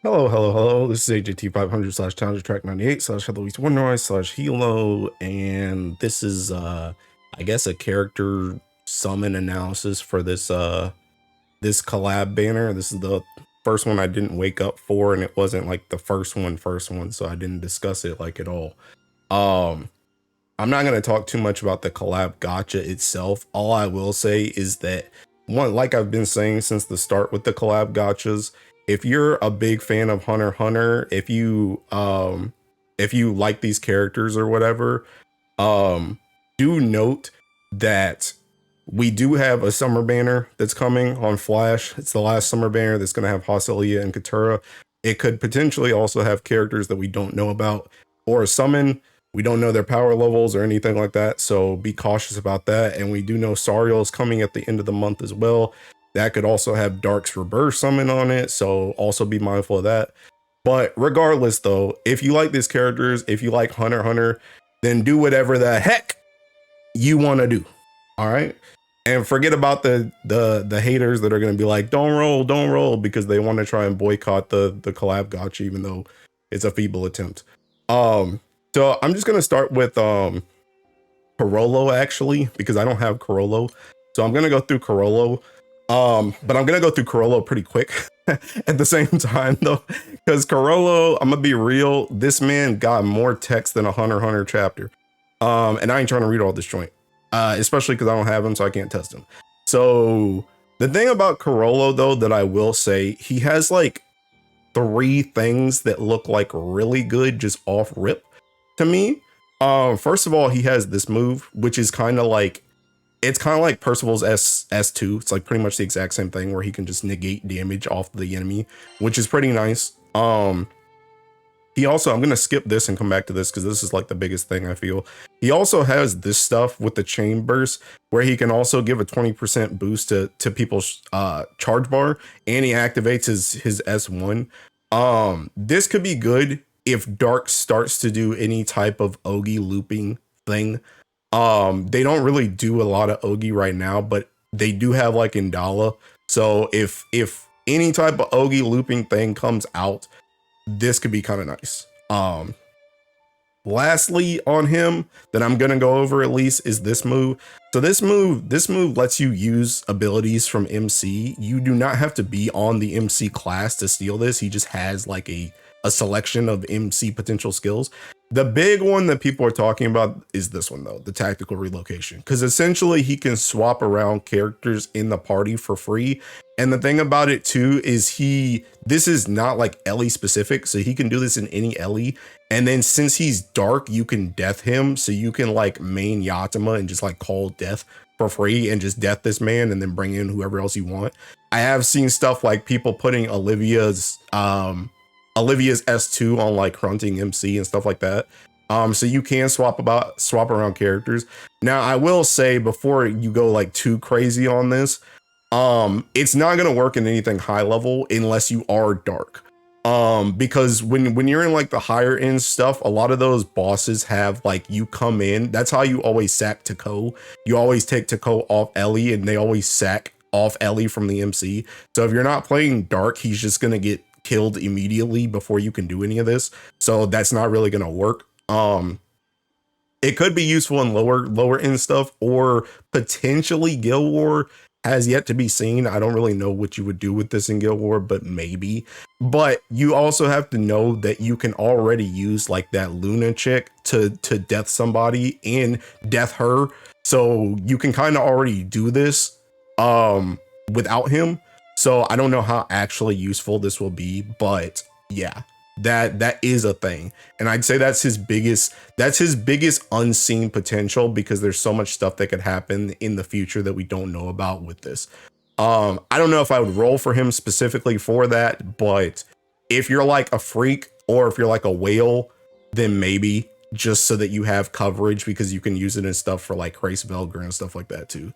Hello. This is AJT 500 slash Challenger Track 98 slash Heatherleast Wonderwise slash Hilo. And this is, I guess, a character summon analysis for this collab banner. This is the first one I didn't wake up for, and it wasn't like the first one, so I didn't discuss it like at all. I'm not going to talk too much about the collab gotcha itself. All I will say is that, one, like I've been saying since the start with the collab gotchas, if you're a big fan of HunterXHunter, if you like these characters or whatever, do note that we do have a summer banner that's coming on Flash. It's the last summer banner that's going to have Hosselia and Katura. It could potentially also have characters that we don't know about or a summon. We don't know their power levels or anything like that, so be cautious about that. And we do know Sariel is coming at the end of the month as well. That could also have Dark's Rebirth summon on it, so also be mindful of that. But regardless though, if you like these characters, if you like HunterXHunter, then do whatever the heck you want to do. All right? And forget about the haters that are going to be like, don't roll, because they want to try and boycott the collab gotcha, even though it's a feeble attempt. So I'm just going to start with Chrollo, actually, because I don't have Chrollo. So I'm going to go through Chrollo. But I'm going to go through Chrollo pretty quick at the same time, though, because Chrollo, I'm going to be real, this man got more text than a HunterXHunter chapter. And I ain't trying to read all this joint, especially because I don't have him, so I can't test him. So the thing about Chrollo, though, that I will say, he has like 3 things that look like really good just off rip to me. First of all, he has this move, which is kind of like, it's kind of like Percival's S2. It's like pretty much the exact same thing where he can just negate damage off the enemy, which is pretty nice. He also, I'm going to skip this and come back to this because this is like the biggest thing I feel. He also has this stuff with the chain burst where he can also give a 20% boost to people's charge bar, and he activates his S1. This could be good if Dark starts to do any type of Ogi looping thing. They don't really do a lot of Ogi right now, but they do have like Indala. So if any type of Ogi looping thing comes out, this could be kind of nice. Lastly on him that I'm gonna go over at least is this move. So this move lets you use abilities from MC. You do not have to be on the MC class to steal this. He just has like a selection of MC potential skills. The big one that people are talking about is this one though, the tactical relocation, because essentially he can swap around characters in the party for free. And the thing about it too is this is not like Ellie specific, so he can do this in any Ellie. And then since he's dark, you can death him, so you can like main Yatima and just like call death for free and just death this man and then bring in whoever else you want. I have seen stuff like people putting Olivia's S2 on like Hunting MC and stuff like that. So you can swap around characters. Now I will say, before you go like too crazy on this, it's not gonna work in anything high level unless you are dark. Because when you're in like the higher end stuff, a lot of those bosses have like, you come in, that's how you always sack Taco. You always take Taco off Ellie and they always sack off Ellie from the MC. So if you're not playing dark, he's just gonna get killed immediately before you can do any of this. So that's not really gonna work. It could be useful in lower end stuff, or potentially Guild War, has yet to be seen. I don't really know what you would do with this in Guild War, but maybe. But you also have to know that you can already use like that Luna chick to death somebody and death her. So you can kind of already do this without him. So I don't know how actually useful this will be, but yeah, that is a thing. And I'd say that's his biggest unseen potential, because there's so much stuff that could happen in the future that we don't know about with this. I don't know if I would roll for him specifically for that, but if you're like a freak or if you're like a whale, then maybe, just so that you have coverage, because you can use it in stuff for like Grace Velger and stuff like that too.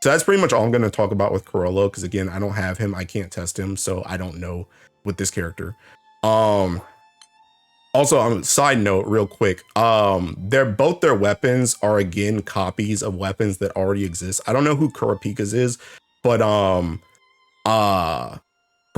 So that's pretty much all I'm going to talk about with Chrollo, because again, I don't have him, I can't test him, so I don't know with this character. Also, on a side note, real quick, both their weapons are again copies of weapons that already exist. I don't know who Kurapika's is, but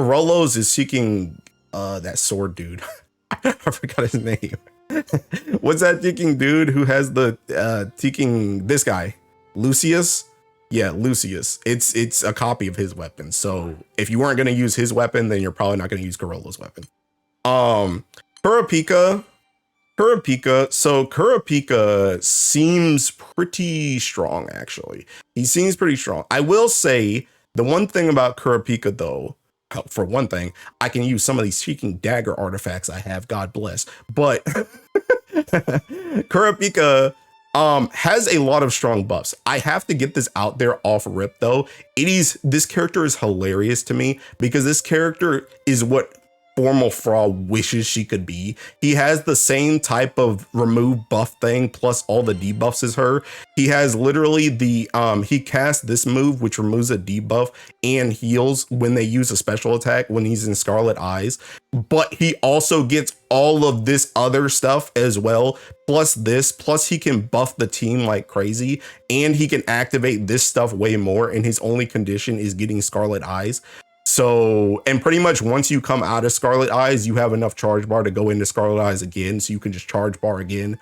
Chrollo's is seeking that sword dude. I forgot his name. What's that seeking dude who has the seeking this guy? Lucius? Yeah, Lucius. It's a copy of his weapon. So if you weren't gonna use his weapon, then you're probably not gonna use Chrollo's weapon. Kurapika. So Kurapika seems pretty strong, actually. He seems pretty strong. I will say the one thing about Kurapika, though, for one thing, I can use some of these freaking dagger artifacts I have, God bless. But Kurapika has a lot of strong buffs. I have to get this out there off rip, though. This character is hilarious to me because this character is what Formal Fra wishes she could be. He has the same type of remove buff thing plus all the debuffs as her. He has literally the he casts this move which removes a debuff and heals when they use a special attack when he's in Scarlet Eyes, but he also gets all of this other stuff as well, plus he can buff the team like crazy, and he can activate this stuff way more, and his only condition is getting Scarlet Eyes. So, and pretty much once you come out of Scarlet Eyes, you have enough charge bar to go into Scarlet Eyes again, so you can just charge bar again.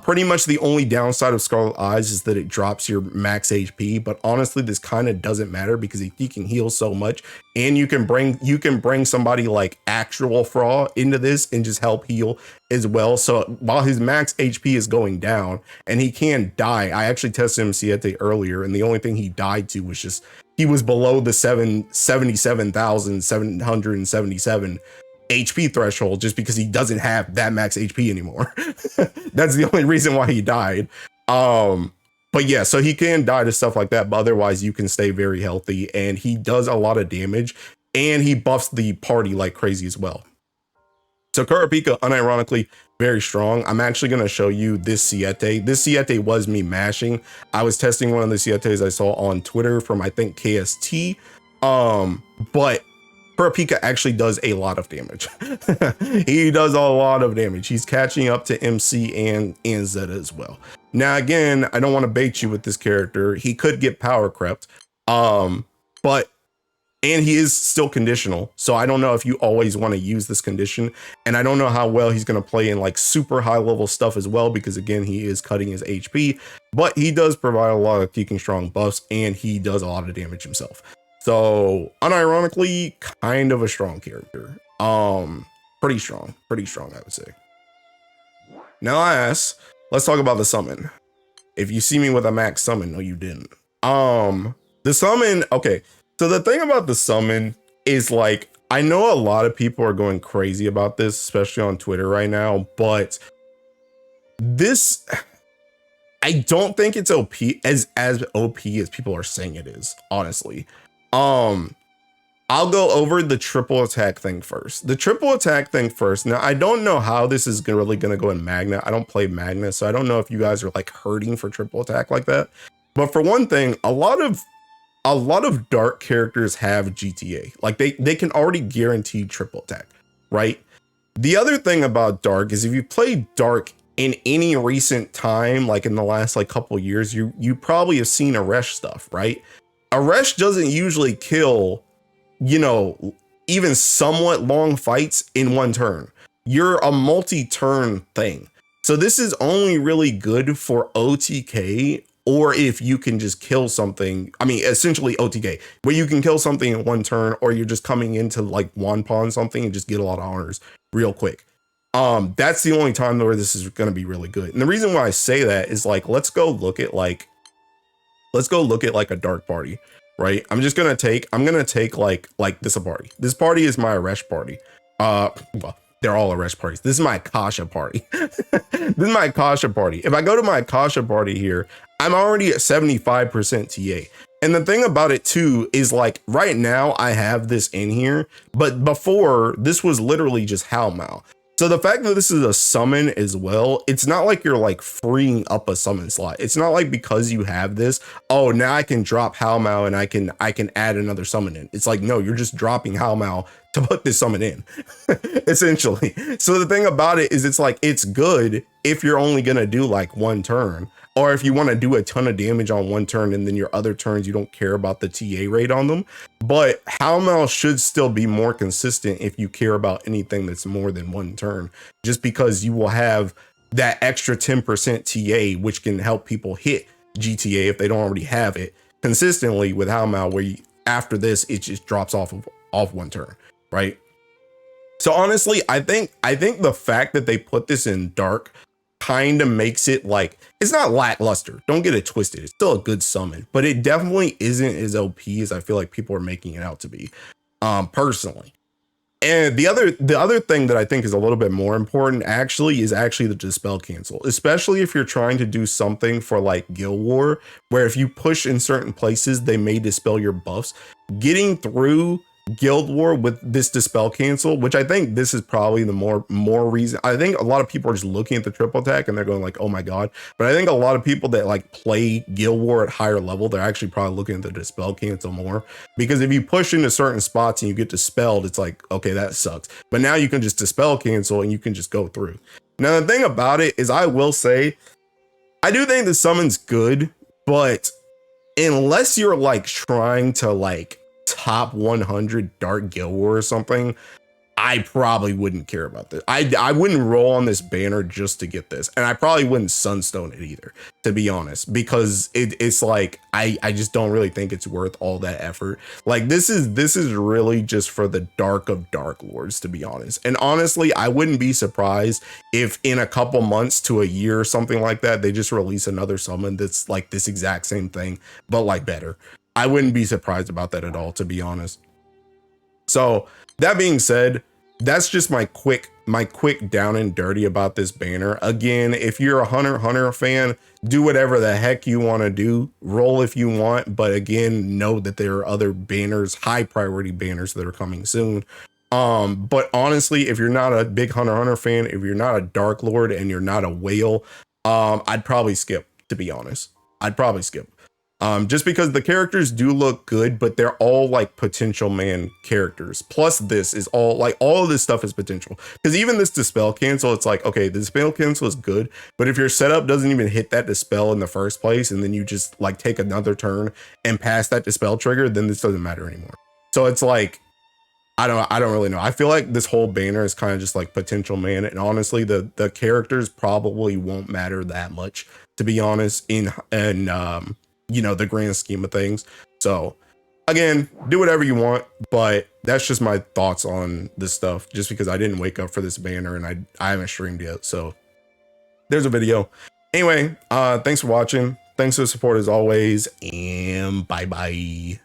Pretty much the only downside of Scarlet Eyes is that it drops your max HP, but honestly, this kind of doesn't matter because he can heal so much, and you can bring somebody like actual Fra into this and just help heal as well. So while his max HP is going down and he can die, I actually tested him Siete earlier, and the only thing he died to was just he was below the 77,777 HP threshold just because he doesn't have that max HP anymore. That's the only reason why he died. But yeah, so he can die to stuff like that, but otherwise you can stay very healthy, and he does a lot of damage, and he buffs the party like crazy as well. So Kurapika, unironically, very strong. I'm actually going to show you this Siete. This Siete was me mashing. I was testing one of the Sietes I saw on Twitter from, I think, KST. But Kurapika actually does a lot of damage. He does a lot of damage. He's catching up to MC and Zeta as well. Now, again, I don't want to bait you with this character. He could get power crept. And he is still conditional, so I don't know if you always want to use this condition, and I don't know how well he's going to play in like super high level stuff as well, because again, he is cutting his HP, but he does provide a lot of kicking strong buffs, and he does a lot of damage himself. So unironically, kind of a strong character. Pretty strong, I would say. Now let's talk about the summon. If you see me with a max summon, no, you didn't. The summon, okay. So the thing about the summon is, like, I know a lot of people are going crazy about this, especially on Twitter right now, but this, I don't think it's OP as OP as people are saying it is, honestly. I'll go over the triple attack thing first. Now, I don't know how this is really going to go in Magna. I don't play Magna, so I don't know if you guys are like hurting for triple attack like that. But for one thing, a lot of dark characters have GTA. Like they can already guarantee triple attack, right? The other thing about dark is if you play dark in any recent time, like in the last like couple years, you probably have seen Aresh stuff, right? Aresh doesn't usually kill, you know, even somewhat long fights in one turn. You're a multi-turn thing. So this is only really good for OTK, or if you can just kill something, I mean, essentially OTK, where you can kill something in one turn, or you're just coming into like one pawn something and just get a lot of honors real quick. That's the only time where this is going to be really good. And the reason why I say that is, like, let's go look at like a dark party, right? I'm gonna take like this party. This party is my Aresh party. Well, they're all Aresh parties. This is my Akasha party. If I go to my Akasha party here, I'm already at 75% TA. And the thing about it too is, like, right now I have this in here, but before this was literally just Hao Mao. So the fact that this is a summon as well, it's not like you're like freeing up a summon slot. It's not like because you have this, oh, now I can drop Hao Mao and I can add another summon in. It's like, no, you're just dropping Hao Mao to put this summon in, essentially. So the thing about it is, it's like, it's good if you're only gonna do like one turn. or if you want to do a ton of damage on one turn and then your other turns you don't care about the TA rate on them. But Howlmouth should still be more consistent if you care about anything that's more than one turn, just because you will have that extra 10% TA, which can help people hit GTA if they don't already have it consistently with Howlmouth, where after this it just drops off one turn, right? So honestly, I think the fact that they put this in dark kind of makes it like, it's not lackluster. Don't get it twisted. It's still a good summon, but it definitely isn't as OP as I feel like people are making it out to be, personally. And the other thing that I think is a little bit more important actually is the dispel cancel, especially if you're trying to do something for like Guild War, where if you push in certain places, they may dispel your buffs. Getting through Guild War with this dispel cancel, which I think this is probably the more reason. I think a lot of people are just looking at the triple attack and they're going like, oh my god. But I think a lot of people that like play Guild War at higher level, they're actually probably looking at the dispel cancel more, because if you push into certain spots and you get dispelled, it's like, okay, that sucks. But now you can just dispel cancel and you can just go through. Now the thing about it is, I will say, I do think the summon's good, but unless you're like trying to like top 100 Dark Guild War or something, I probably wouldn't care about this. I wouldn't roll on this banner just to get this, and I probably wouldn't Sunstone it either, to be honest, because it's like I just don't really think it's worth all that effort. Like this is really just for the dark of Dark Lords, to be honest. And honestly, I wouldn't be surprised if in a couple months to a year or something like that, they just release another summon that's like this exact same thing, but like better. I wouldn't be surprised about that at all, to be honest. So that being said, that's just my quick down and dirty about this banner. Again, if you're a HunterXHunter fan, do whatever the heck you want to do, roll if you want, but again, know that there are other banners, high priority banners, that are coming soon. But honestly, if you're not a big HunterXHunter fan, if you're not a Dark Lord and you're not a whale, I'd probably skip, to be honest. I'd probably skip. Just because the characters do look good, but they're all like potential man characters. Plus this is all of this stuff is potential. Because even this dispel cancel, it's like, okay, the dispel cancel is good, but if your setup doesn't even hit that dispel in the first place, and then you just like take another turn and pass that dispel trigger, then this doesn't matter anymore. So it's like, I don't really know. I feel like this whole banner is kind of just like potential man, and honestly, the characters probably won't matter that much, to be honest, in you know, the grand scheme of things. So again, do whatever you want, but that's just my thoughts on this stuff, just because I didn't wake up for this banner and I haven't streamed yet. So there's a video. Anyway, thanks for watching. Thanks for the support as always, and bye bye.